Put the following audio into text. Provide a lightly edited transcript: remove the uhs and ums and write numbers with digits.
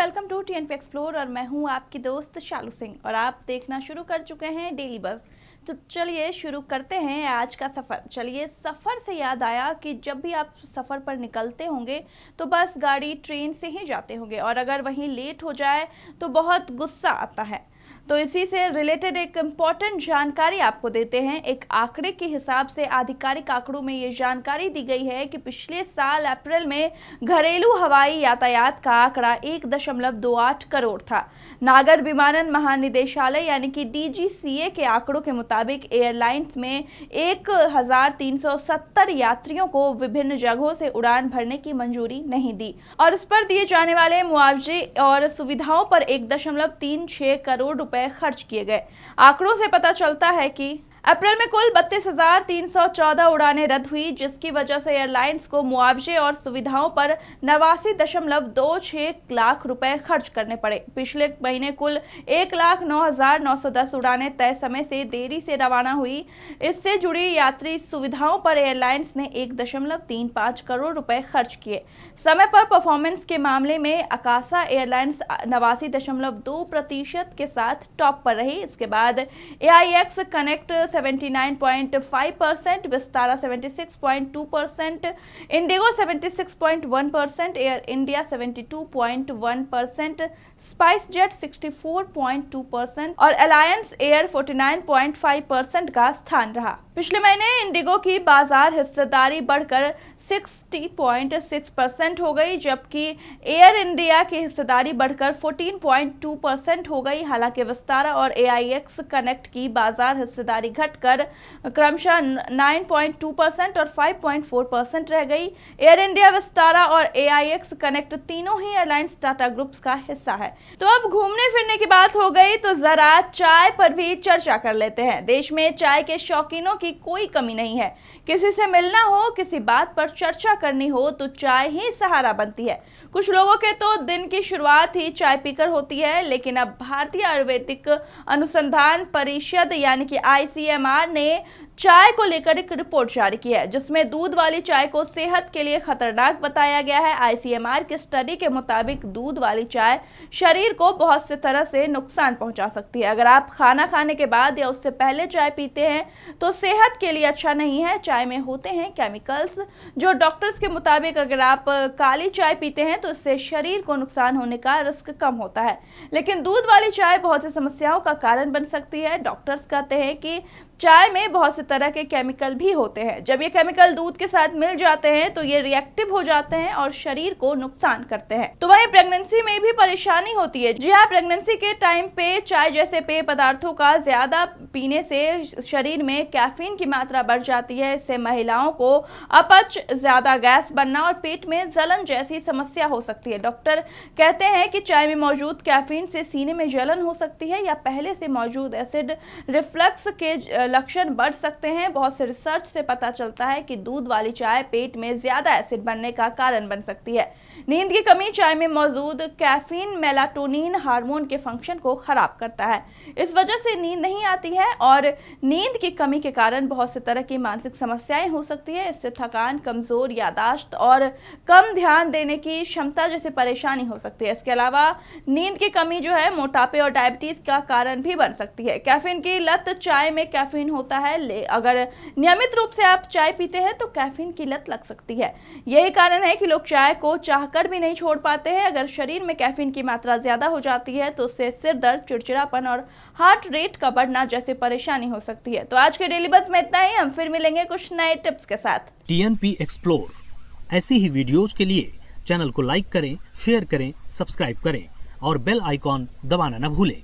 Welcome to TNP explore और मैं हूं आपकी दोस्त शालू सिंह और आप देखना शुरू कर चुके हैं डेली बस। तो चलिए शुरू करते हैं आज का सफ़र। चलिए सफ़र से याद आया कि जब भी आप सफ़र पर निकलते होंगे तो बस गाड़ी ट्रेन से ही जाते होंगे और अगर वहीं लेट हो जाए तो बहुत गुस्सा आता है। तो इसी से रिलेटेड एक इम्पॉर्टेंट जानकारी आपको देते हैं। एक आंकड़े के हिसाब से आधिकारिक आंकड़ों में ये जानकारी दी गई है कि पिछले साल अप्रैल में घरेलू हवाई यातायात का आंकड़ा 1.28 करोड़ था। नागर विमानन महानिदेशालय यानी कि डीजीसीए के आंकड़ों के मुताबिक एयरलाइंस में 1370 यात्रियों को विभिन्न जगहों से उड़ान भरने की मंजूरी नहीं दी और इस पर दिए जाने वाले मुआवजे और सुविधाओं पर 1.36 करोड़ रुपए खर्च किए गए। आंकड़ों से पता चलता है कि अप्रैल में कुल 32,314 उड़ानें रद्द हुई, जिसकी वजह से एयरलाइंस को मुआवजे और सुविधाओं पर 89.26 लाख रुपए खर्च करने पड़े। पिछले महीने कुल 1,09,910 उड़ानें तय समय से देरी से रवाना हुई। इससे जुड़ी यात्री सुविधाओं पर एयरलाइंस ने 1.35 करोड़ रुपए खर्च किए। समय पर परफॉर्मेंस के मामले में आकाशा एयरलाइंस 89.2% के साथ टॉप पर रही। इसके बाद AIX connect 79.5%, Vistara 76.2%, Indigo 76.1%, air India 72.1%, spice jet 64.2% और अलायंस एयर 49.5% का स्थान रहा। पिछले महीने इंडिगो की बाजार हिस्सेदारी बढ़कर 60.6% हो गई, जबकि एयर इंडिया की हिस्सेदारी बढ़कर 14.2% हो गई। हालांकि विस्तारा और AIX कनेक्ट की बाजार हिस्सेदारी घटकर क्रमशः 9.2% और 5.4% रह गई। एयर इंडिया, विस्तारा और AIX कनेक्ट तीनों ही एयरलाइंस टाटा ग्रुप्स का हिस्सा है। तो अब घूमने फिरने की बात हो गई तो जरा चाय पर भी चर्चा कर लेते हैं। देश में चाय के शौकीनों की कोई कमी नहीं है। किसी से मिलना हो, किसी बात पर चर्चा करनी हो तो चाय ही सहारा बनती है। कुछ लोगों के तो दिन की शुरुआत ही चाय पीकर होती है, लेकिन अब भारतीय आयुर्वेदिक अनुसंधान परिषद यानी कि ICMR ने चाय को लेकर एक रिपोर्ट जारी की है, जिसमें दूध वाली चाय को सेहत के लिए खतरनाक बताया गया है। ICMR की स्टडी के मुताबिक दूध वाली चाय शरीर को बहुत से तरह से नुकसान पहुंचा सकती है। अगर आप खाना खाने के बाद या उससे पहले चाय पीते हैं तो सेहत के लिए अच्छा नहीं है। चाय में होते हैं केमिकल्स जो डॉक्टर्स के मुताबिक अगर आप काली चाय पीते हैं तो इससे शरीर को नुकसान होने का रिस्क कम होता है, लेकिन दूध वाली चाय बहुत सी समस्याओं का कारण बन सकती है। डॉक्टर्स कहते हैं कि चाय में बहुत से तरह के केमिकल भी होते हैं। जब ये केमिकल दूध के साथ मिल जाते हैं तो ये रिएक्टिव हो जाते हैं और शरीर को नुकसान करते हैं। तो वहीं प्रेगनेंसी में भी परेशानी होती है। जी हाँ, प्रेगनेंसी के टाइम पे चाय जैसे पेय पदार्थों का ज्यादा पीने से शरीर में कैफीन की मात्रा बढ़ जाती है। इससे महिलाओं को अपच, ज्यादा गैस बनना और पेट में जलन जैसी समस्या हो सकती है। डॉक्टर कहते हैं कि चाय में मौजूद कैफीन से सीने में जलन हो सकती है या पहले से मौजूद एसिड रिफ्लक्स के लक्षण बढ़ सकते हैं। बहुत से रिसर्च से पता चलता है कि दूध वाली चाय पेट में ज्यादा एसिड बनने का कारण बन सकती है। नींद की कमी, चाय में मौजूद कैफीन मेलाटोनिन हार्मोन के फंक्शन को खराब करता है। इस वजह से नींद नहीं आती है और नींद की कमी के कारण बहुत से तरह की मानसिक समस्याएं हो सकती है। इससे थकान, कमजोर याददाश्त और कम ध्यान देने की क्षमता जैसी परेशानी हो सकती है। इसके अलावा नींद की कमी जो है मोटापे और डायबिटीज का कारण भी बन सकती है। कैफीन की लत, चाय में कैफीन होता है, अगर नियमित रूप से आप चाय पीते हैं तो कैफीन की लत लग सकती है। यही कारण है कि लोग चाय को चाहकर भी नहीं छोड़ पाते हैं। अगर शरीर में कैफीन की मात्रा ज्यादा हो जाती है तो उससे सिर दर्द, चिड़चिड़ापन और हार्ट रेट का बढ़ना जैसी परेशानी हो सकती है। तो आज के डेली बस में इतना ही। हम फिर मिलेंगे कुछ नए टिप्स के साथ। TNP एक्सप्लोर ऐसी ही वीडियोज के लिए चैनल को लाइक करें, शेयर करें, सब्सक्राइब करें और बेल आइकॉन दबाना न भूलें।